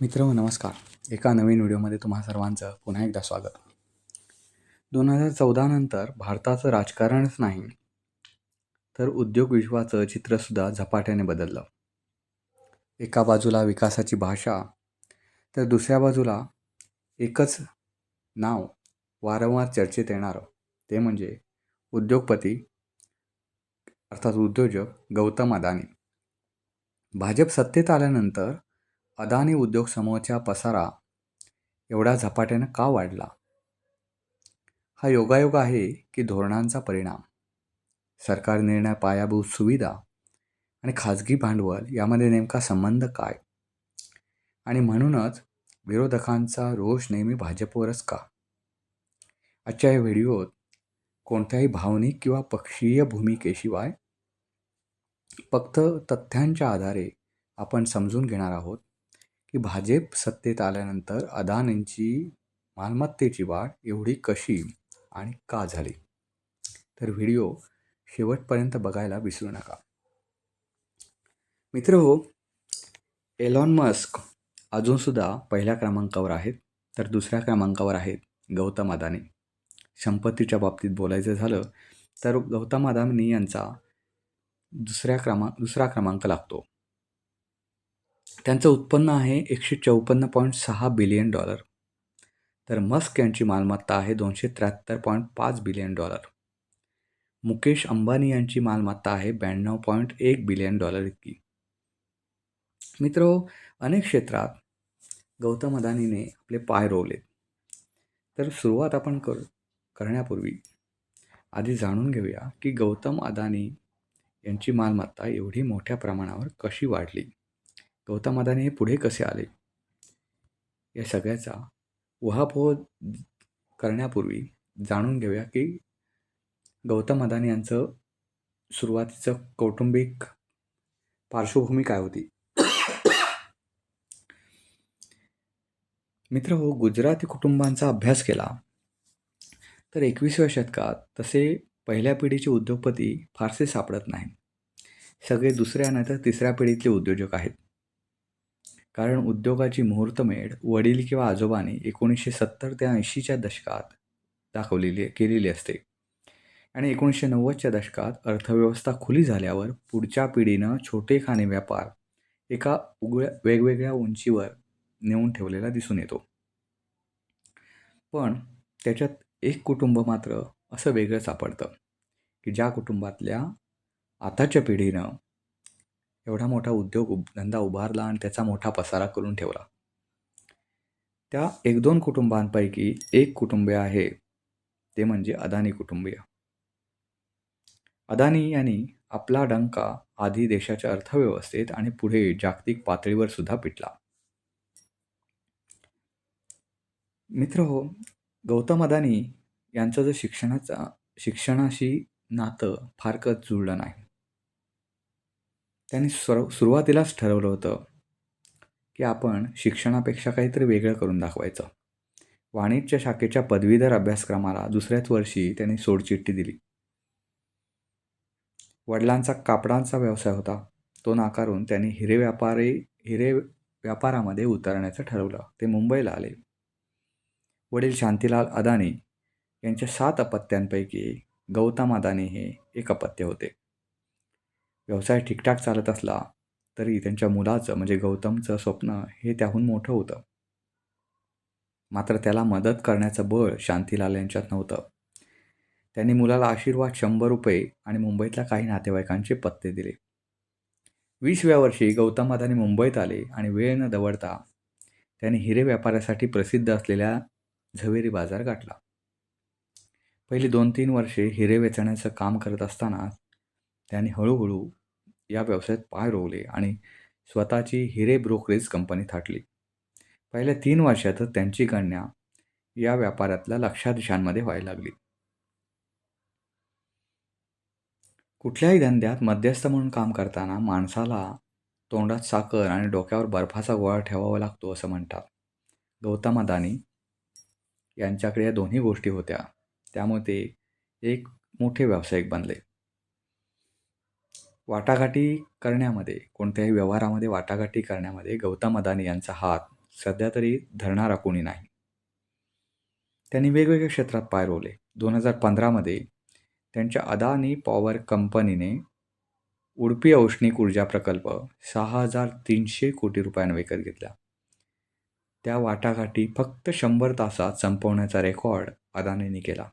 मित्रांनो नमस्कार. एका नवीन व्हिडिओमध्ये तुम्हा सर्वांचं पुन्हा एकदा स्वागत. 2014 नंतर भारताचं राजकारणच नाही, तर उद्योग विश्वाचं चित्रसुद्धा झपाट्याने बदललं. एका बाजूला विकासाची भाषा, तर दुसऱ्या बाजूला एकच नाव वारंवार चर्चेत येणारं, ते म्हणजे उद्योगपती अर्थात उद्योजक गौतम अदानी. भाजप सत्तेत आल्यानंतर अदानी उद्योग समूहाचा पसारा एवढा झपाट्यानं का वाढला? हा योगायोग आहे की धोरणांचा परिणाम? सरकार निर्णय, पायाभूत सुविधा आणि खाजगी भांडवल यामध्ये नेमका संबंध काय? आणि म्हणूनच विरोधकांचा रोष नेहमी भाजपवरच का? आजच्या या व्हिडिओत कोणत्याही भावनिक किंवा पक्षीय भूमिकेशिवाय फक्त तथ्यांच्या आधारे आपण समजून घेणार आहोत की भाजप सत्तेत आल्यानंतर अदानींची मालमत्तेची वाढ एवढी कशी आणि का झाली. तर व्हिडिओ शेवटपर्यंत बघायला विसरू नका. मित्रहो, एलॉन मस्क अजूनसुद्धा पहिल्या क्रमांकावर आहेत, तर दुसऱ्या क्रमांकावर आहेत गौतम अदानी. संपत्तीच्या बाबतीत बोलायचं झालं तर गौतम अदानी यांचा दुसरा क्रमांक लागतो. त्यांचं उत्पन्न आहे $154.6 बिलियन, तर मस्क यांची मालमत्ता आहे $273.5 बिलियन. मुकेश अंबानी यांची मालमत्ता आहे $92.1 बिलियन इतकी. मित्रो, अनेक क्षेत्रात गौतम अदानीने आपले पाय रोवलेत. तर सुरुवात आपण करण्यापूर्वी आधी जाणून घेऊया की गौतम अदानी यांची मालमत्ता एवढी मोठ्या प्रमाणावर कशी वाढली. गौतम अदानी हे पुढे कसे आले, या सगळ्याचा उहापोह करण्यापूर्वी जाणून घेऊया की गौतम अदानी यांचं सुरुवातीचं कौटुंबिक पार्श्वभूमी काय होती. मित्र हो, गुजराती कुटुंबांचा अभ्यास केला तर 21व्या शतकात तसे पहिल्या पिढीचे उद्योगपती फारसे सापडत नाहीत. सगळे दुसऱ्या नाहीतर तिसऱ्या पिढीतले उद्योजक आहेत. कारण उद्योगाची मुहूर्तमेढ वडील किंवा आजोबांनी 1970 ते 80च्या दशकात केलेली असते आणि 1990च्या दशकात अर्थव्यवस्था खुली झाल्यावर पुढच्या पिढीनं छोटेखानी व्यापार एका वेगवेगळ्या उंचीवर नेऊन ठेवलेला दिसून येतो. पण त्याच्यात एक कुटुंब मात्र असं वेगळं सापडतं की ज्या कुटुंबातल्या आताच्या पिढीनं एवढा मोठा धंदा उभारला आणि त्याचा मोठा पसारा करून ठेवला. त्या 1-2 कुटुंबांपैकी एक कुटुंबीय आहे, ते म्हणजे अदानी कुटुंबीय. अदानी यांनी आपला डंका आधी देशाच्या अर्थव्यवस्थेत आणि पुढे जागतिक पातळीवर सुद्धा पिटला. मित्र हो, गौतम अदानी यांचं जर शिक्षणाशी नातं फारकत जुळलं नाही. त्यांनी सुरुवातीलाच ठरवलं होतं की आपण शिक्षणापेक्षा काहीतरी वेगळं करून दाखवायचं. वाणिज्य शाखेच्या पदवीधर अभ्यासक्रमाला दुसऱ्याच वर्षी त्यांनी सोडचिठ्ठी दिली. वडिलांचा कापडांचा व्यवसाय होता, तो नाकारून त्यांनी हिरे व्यापारामध्ये उतरण्याचं ठरवलं. ते मुंबईला आले. वडील शांतीलाल अदानी यांच्या 7 अपत्यांपैकी गौतम अदानी हे एक अपत्य होते. व्यवसाय ठीकठाक चालत असला तरी त्यांच्या मुलाचं म्हणजे गौतमचं स्वप्न हे त्याहून मोठं होतं. मात्र त्याला मदत करण्याचं बळ शांतीलाल यांच्यात नव्हतं. त्यांनी मुलाला आशीर्वाद ₹100 आणि मुंबईतल्या काही नातेवाईकांचे पत्ते दिले. 20व्या वर्षी गौतम अदानी मुंबईत आले आणि वेळ न दवडता त्यांनी हिरे व्यापारासाठी प्रसिद्ध असलेल्या झवेरी बाजार गाठला. पहिली 2-3 वर्षे हिरे वेचण्याचं काम करत असताना त्यांनी हळूहळू या व्यवसायात पाय रोवले आणि स्वतःची हिरे ब्रोकरेज कंपनी थाटली. पहिल्या 3 वर्षातच त्यांची गणना या व्यापारातल्या लक्षाधीशांमध्ये व्हायला लागली. कुठल्याही धंद्यात मध्यस्थ म्हणून काम करताना माणसाला तोंडात साखर आणि डोक्यावर बर्फाचा गोळा ठेवावा लागतो असं म्हणतात. गौतम अदानी यांच्याकडे या दोन्ही गोष्टी होत्या, त्यामुळे ते एक मोठे व्यावसायिक बनले. कोणत्याही व्यवहारामध्ये वाटाघाटी करण्यामध्ये गौतम अदानी यांचा हात सध्या तरी धरणारा कोणी नाही. त्यांनी वेगवेगळ्या क्षेत्रात पाय रोवले. 2015मध्ये त्यांच्या अदानी पॉवर कंपनीने उडुपी औष्णिक ऊर्जा प्रकल्प 6,300 कोटी रुपयांना विकत घेतला. त्या वाटाघाटी फक्त 100 तासात संपवण्याचा रेकॉर्ड अदानींनी केला.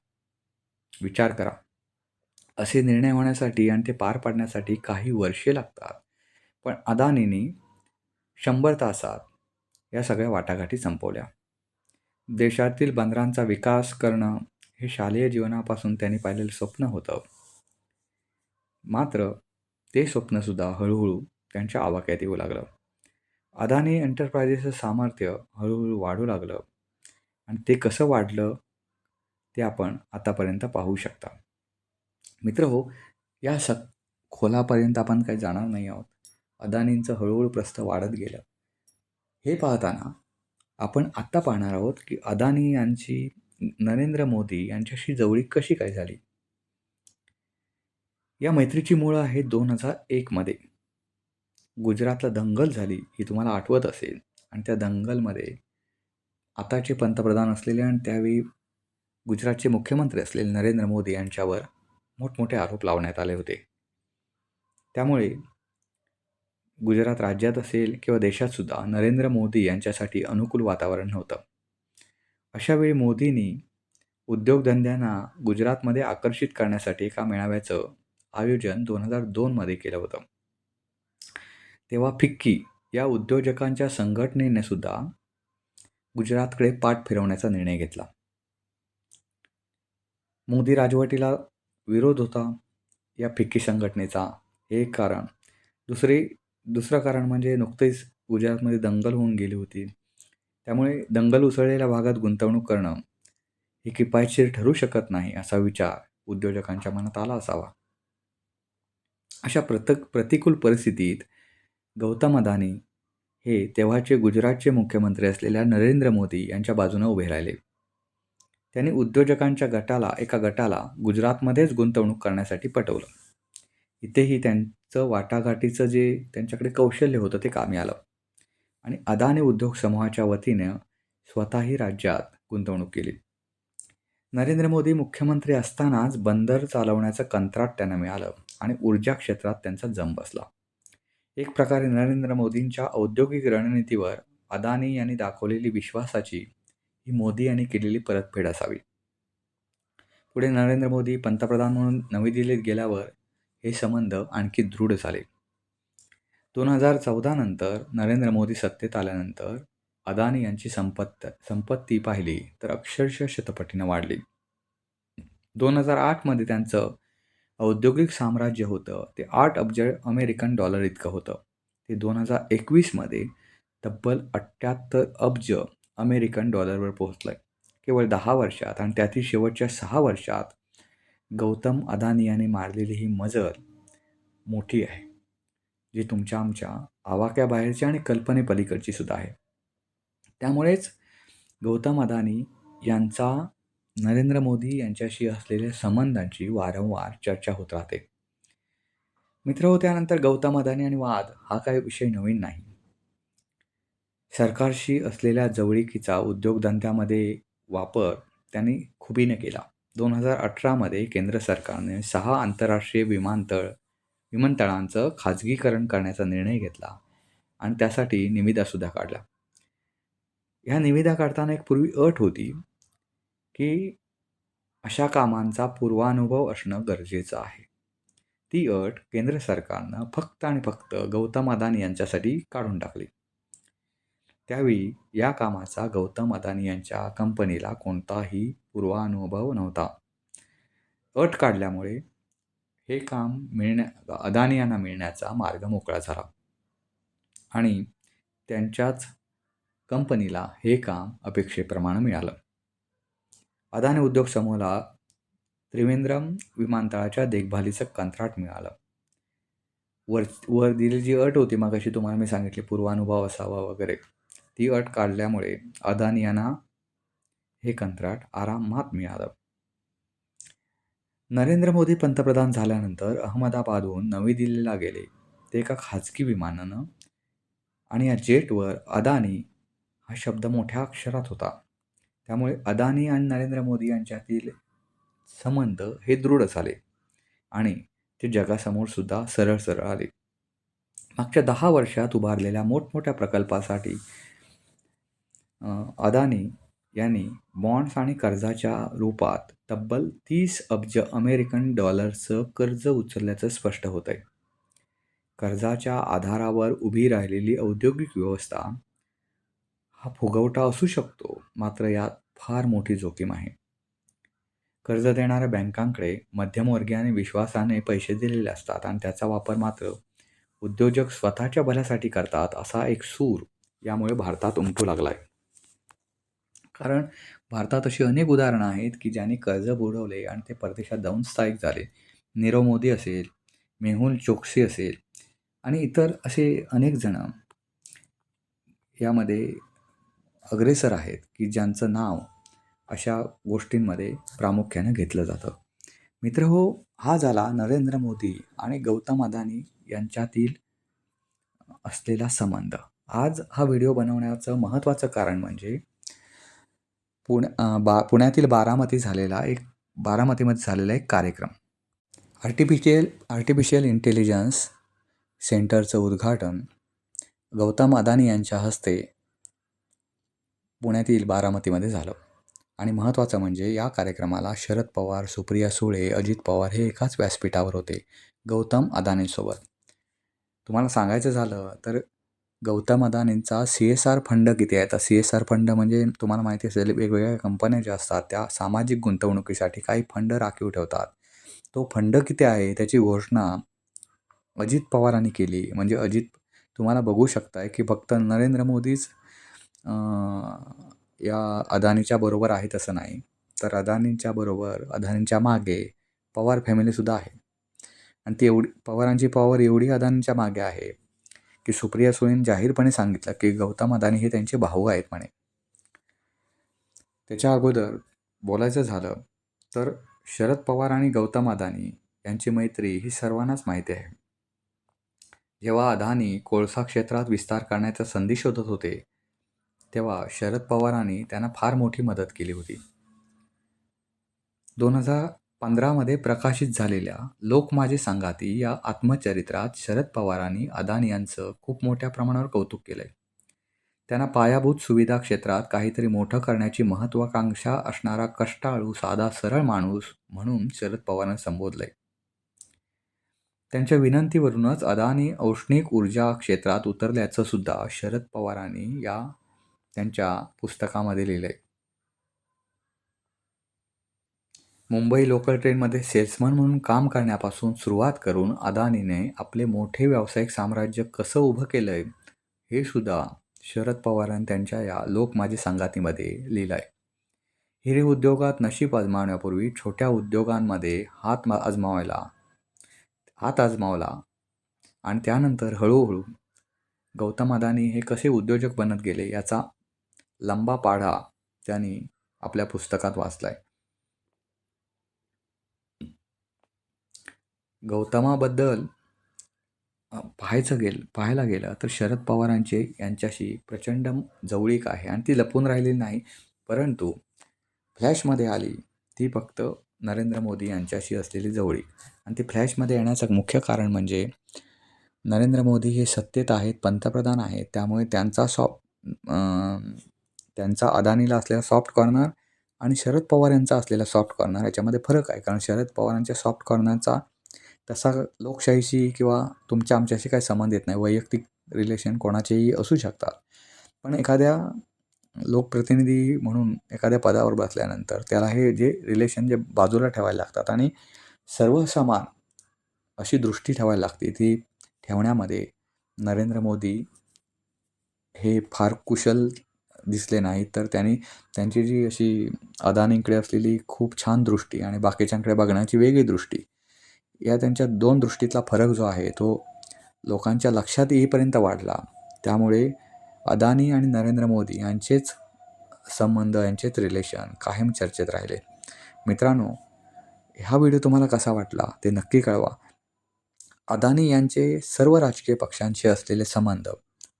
विचार करा, असे निर्णय होण्यासाठी आणि ते पार पाडण्यासाठी काही वर्षे लागतात, पण अदानींनी 100 तासात या सगळ्या वाटाघाटी संपवल्या. देशातील बंदरांचा विकास करणं हे शालेय जीवनापासून त्यांनी पाहिलेलं स्वप्न होतं. मात्र ते स्वप्नसुद्धा हळूहळू त्यांच्या आवाक्यात येऊ लागलं. अदानी एंटरप्राइजेसचं सामर्थ्य हळूहळू वाढू लागलं आणि ते कसं वाढलं ते आपण आतापर्यंत पाहू शकता. मित्रहो, या खोलापर्यंत आपण काही जाणार नाही आहोत. अदानींचं हळूहळू प्रस्थ वाढत गेलं. हे पाहताना आपण आत्ता पाहणार आहोत की अदानी यांची नरेंद्र मोदी यांच्याशी जवळीक कशी काय झाली. या मैत्रीची मुळं आहे 2001मध्ये. गुजरातला दंगल झाली ही तुम्हाला आठवत असेल, आणि त्या दंगलमध्ये आताचे पंतप्रधान असलेले आणि त्यावेळी गुजरातचे मुख्यमंत्री असलेले नरेंद्र मोदी यांच्यावर मोठमोठे आरोप लावण्यात आले होते. त्यामुळे गुजरात राज्यात असेल किंवा देशातसुद्धा नरेंद्र मोदी यांच्यासाठी अनुकूल वातावरण नव्हतं. अशावेळी मोदींनी उद्योगधंद्यांना गुजरातमध्ये आकर्षित करण्यासाठी एका मेळाव्याचं आयोजन 2002मध्ये केलं होतं. तेव्हा फिक्की या उद्योजकांच्या संघटनेने सुद्धा गुजरातकडे पाठ फिरवण्याचा निर्णय घेतला. मोदी राजवटीला विरोध होता या फिक्की संघटनेचा, एक कारण. दुसरं कारण म्हणजे नुकतेच गुजरातमध्ये दंगल होऊन गेली होती. त्यामुळे दंगल उसळलेल्या भागात गुंतवणूक करणं हे किफायतशीर ठरू शकत नाही असा विचार उद्योजकांच्या मनात आला असावा. अशा प्रतिकूल परिस्थितीत गौतम अदानी हे तेव्हाचे गुजरातचे मुख्यमंत्री असलेल्या नरेंद्र मोदी यांच्या बाजूने उभे राहिले. त्यांनी उद्योजकांच्या एका गटाला गुजरातमध्येच गुंतवणूक करण्यासाठी पटवलं. इथेही त्यांचं वाटाघाटीचं जे त्यांच्याकडे कौशल्य होतं ते कामी आलं आणि अदानी उद्योग समूहाच्या वतीनं स्वतःही राज्यात गुंतवणूक केली. नरेंद्र मोदी मुख्यमंत्री असतानाच बंदर चालवण्याचं कंत्राट त्यांना मिळालं आणि ऊर्जा क्षेत्रात त्यांचा जम बसला. एक प्रकारे नरेंद्र मोदींच्या औद्योगिक रणनीतीवर अदानी यांनी दाखवलेली विश्वासाची ही मोदी यांनी केलेली परतफेड असावी. पुढे नरेंद्र मोदी पंतप्रधान म्हणून नवी दिल्लीत गेल्यावर हे संबंध आणखी दृढ झाले. 2014 नंतर नरेंद्र मोदी सत्तेत आल्यानंतर अदानी यांची संपत्ती पाहिली तर अक्षरशः शतपटीनं वाढली. 2008मध्ये त्यांचं औद्योगिक साम्राज्य होतं ते 8 अब्ज अमेरिकन डॉलर इतकं होतं. ते 2021मध्ये तब्बल 78 अब्ज अमेरिकन डॉलरवर पोहोचलं आहे. केवळ 10 वर्षात, आणि त्यातील शेवटच्या 6 वर्षात गौतम अदानी यांनी मारलेली ही मजल मोठी आहे, जी तुमच्या आमच्या आवाक्याबाहेरची आणि कल्पनेपलीकडची सुद्धा आहे. त्यामुळेच गौतम अदानी यांचा नरेंद्र मोदी यांच्याशी असलेल्या संबंधांची वारंवार चर्चा होत राहते. मित्रहो, त्यानंतर गौतम अदानी आणि वाद हा काही विषय नवीन नाही. सरकारशी असलेल्या जवळीकीचा उद्योगधंद्यामध्ये वापर त्यांनी खुबीने केला. 2018मध्ये केंद्र सरकारने 6 आंतरराष्ट्रीय विमानतळांचं खाजगीकरण करण्याचा निर्णय घेतला आणि त्यासाठी निविदासुद्धा काढल्या. ह्या निविदा काढताना एक पूर्वी अट होती की अशा कामांचा पूर्वानुभव असणं गरजेचं आहे. ती अट केंद्र सरकारनं फक्त आणि फक्त गौतम अदानी यांच्यासाठी काढून टाकली. त्यावेळी या कामाचा गौतम अदानी यांच्या कंपनीला कोणताही पूर्वानुभव नव्हता. अट काढल्यामुळे हे काम अदानी यांना मिळण्याचा मार्ग मोकळा झाला आणि त्यांच्याच कंपनीला हे काम अपेक्षेप्रमाणे मिळालं. अदानी उद्योग समूहाला त्रिवेंद्रम विमानतळाच्या देखभालीचं कंत्राट मिळालं. वर दिलेली जी अट होती, मगाशी तुम्हाला मी सांगितले पूर्वानुभव असावा वगैरे, ती अट काढल्यामुळे अदानी यांना हे कंत्राट आरामात मिळालं. नरेंद्र मोदी पंतप्रधान झाल्यानंतर अहमदाबादहून नवी दिल्लीला गेले ते एका खाजगी विमानानं, आणि या जेटवर अदानी हा शब्द मोठ्या अक्षरात होता. त्यामुळे अदानी आणि नरेंद्र मोदी यांच्यातील संबंध हे दृढ झाले आणि ते जगासमोर सुद्धा सरळ सरळ आले. मागच्या 10 वर्षात उभारलेल्या मोठमोठ्या प्रकल्पासाठी अदानी यांनी बॉन्ड्स आणि कर्जाच्या रूपात तब्बल 30 अब्ज अमेरिकन डॉलर्सचं कर्ज उचलल्याचं स्पष्ट होतंय. कर्जाच्या आधारावर उभी राहिलेली औद्योगिक व्यवस्था हा फुगवटा असू शकतो, मात्र यात फार मोठी जोखीम आहे. कर्ज देणाऱ्या बँकांकडे मध्यमवर्गीय आणि विश्वासाने पैसे दिलेले असतात आणि त्याचा वापर मात्र उद्योजक स्वतःच्या भल्यासाठी करतात, असा एक सूर यामुळे भारतात उमटू लागला आहे. कारण भारतात अशी अनेक उदाहरणं आहेत की ज्यांनी कर्ज बुडवले आणि ते परदेशात जाऊन स्थायिक झाले. नीरव मोदी असेल, मेहुल चोक्सी असेल आणि इतर असे अनेक जण यामध्ये अग्रेसर आहेत की ज्यांचं नाव अशा गोष्टींमध्ये प्रामुख्याने घेतलं जातं. मित्रहो, हा झाला नरेंद्र मोदी आणि गौतम अदानी यांच्यातील असलेला संबंध. आज हा व्हिडिओ बनवण्याचं महत्त्वाचं कारण म्हणजे पुण्यातील बारामतीमध्ये झालेला एक कार्यक्रम. आर्टिफिशियल इंटेलिजन्स सेंटरचं उद्घाटन गौतम अदानी यांच्या हस्ते पुण्यातील बारामतीमध्ये झालं. आणि महत्त्वाचं म्हणजे या कार्यक्रमाला शरद पवार, सुप्रिया सुळे, अजित पवार हे एकाच व्यासपीठावर होते, गौतम अदानींसोबत. तुम्हाला सांगायचं झालं तर गौतम अदानींचा CSR फंड किती आहे? तर CSR फंड म्हणजे तुम्हाला माहिती असेल, वेगवेगळ्या कंपन्या ज्या असतात त्या सामाजिक गुंतवणुकीसाठी काही फंड राखीव ठेवतात. तो फंड किती आहे त्याची घोषणा अजित पवारांनी केली. म्हणजे तुम्हाला बघू शकताय की फक्त नरेंद्र मोदीच या अदानीच्या बरोबर आहेत असं नाही, तर अदानींच्या मागे पवार फॅमिलीसुद्धा आहे. आणि पवारांची पॉवर एवढी अदानींच्या मागे आहे की सुप्रिया सुळेंनी जाहीरपणे सांगितलं की गौतम अदानी हे त्यांचे भाऊ आहेत म्हणे. त्याच्या अगोदर बोलायचं झालं तर शरद पवार आणि गौतम अदानी यांची मैत्री ही सर्वांनाच माहिती आहे. जेव्हा अदानी कोळसा क्षेत्रात विस्तार करण्याचा संधी शोधत होते, तेव्हा शरद पवारांनी त्यांना फार मोठी मदत केली होती. 2015मध्ये प्रकाशित झालेल्या लोक माझे संगाती या आत्मचरित्रात शरद पवारांनी अदानी यांचं खूप मोठ्या प्रमाणावर कौतुक केलंय. त्यांना पायाभूत सुविधा क्षेत्रात काहीतरी मोठं करण्याची महत्त्वाकांक्षा असणारा कष्टाळू, साधा, सरळ माणूस म्हणून शरद पवारांनी संबोधलंय. त्यांच्या विनंतीवरूनच अदानी औष्णिक ऊर्जा क्षेत्रात उतरल्याचं सुद्धा शरद पवारांनी त्यांच्या पुस्तकामध्ये लिहिलंय. मुंबई लोकल ट्रेनमध्ये सेल्समन म्हणून काम करण्यापासून सुरुवात करून अदानीने आपले मोठे व्यावसायिक साम्राज्य कसं उभं केलंय हे सुद्धा शरद पवारांनी त्यांच्या या लोक माझे संगातीमध्ये लिहिलंय. हिरे उद्योगात नशीब आजमावण्यापूर्वी छोट्या उद्योगांमध्ये हात आजमावला आणि त्यानंतर हळूहळू गौतम अदानी हे कसे उद्योजक बनत गेले याचा लंबा पाढा त्यांनी आपल्या पुस्तकात वाचलाय. गौतमाबद्दल पाहायला गेलं तर शरद पवारांचे यांच्याशी प्रचंड जवळीक आहे आणि ती लपून राहिलेली नाही, परंतु फ्लॅशमध्ये आली ती फक्त नरेंद्र मोदी यांच्याशी असलेली जवळीक. आणि ती फ्लॅशमध्ये येण्याचं मुख्य कारण म्हणजे नरेंद्र मोदी हे सत्तेत आहेत, पंतप्रधान आहेत, त्यामुळे त्यांचा अदानीला असलेला सॉफ्ट कॉर्नर आणि शरद पवार यांचा असलेला सॉफ्ट कॉर्नर याच्यामध्ये फरक आहे. कारण शरद पवारांच्या सॉफ्ट कॉर्नरचा तसा लोकशाहीशी किंवा तुमच्या आमच्याशी काही संबंध येत नाही. वैयक्तिक रिलेशन कोणाचेही असू शकतात, पण एखाद्या लोकप्रतिनिधी म्हणून एखाद्या पदावर बसल्यानंतर त्याला हे रिलेशन बाजूला ठेवायला लागतात आणि सर्व समान अशी दृष्टी ठेवायला लागते. ती ठेवण्यामध्ये नरेंद्र मोदी हे फार कुशल दिसले नाहीत, तर त्यांची जी अशी अदानींकडे असलेली खूप छान दृष्टी आणि बाकीच्यांकडे बघण्याची वेगळी दृष्टी, या त्यांच्या दोन दृष्टीतला फरक जो आहे तो लोकांच्या लक्षात येईपर्यंत वाढला. त्यामुळे अदानी आणि नरेंद्र मोदी यांचेच संबंध, यांचेच रिलेशन कायम चर्चेत राहिले. मित्रांनो, हा व्हिडिओ तुम्हाला कसा वाटला ते नक्की कळवा. अदानी यांचे सर्व राजकीय पक्षांशी असलेले संबंध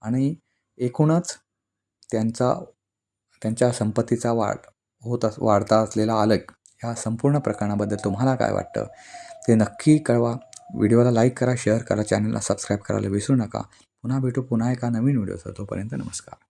आणि एकूणच त्यांच्या संपत्तीचा वाढता असलेला आलेख ह्या संपूर्ण प्रकरणाबद्दल तुम्हाला काय वाटतं ते नक्की कळवा. व्हिडिओला लाईक करा, शेअर करा, चॅनलला सबस्क्राईब करायला विसरू नका. पुन्हा भेटू पुन्हा एका नवीन व्हिडिओसह. तोपर्यंत नमस्कार.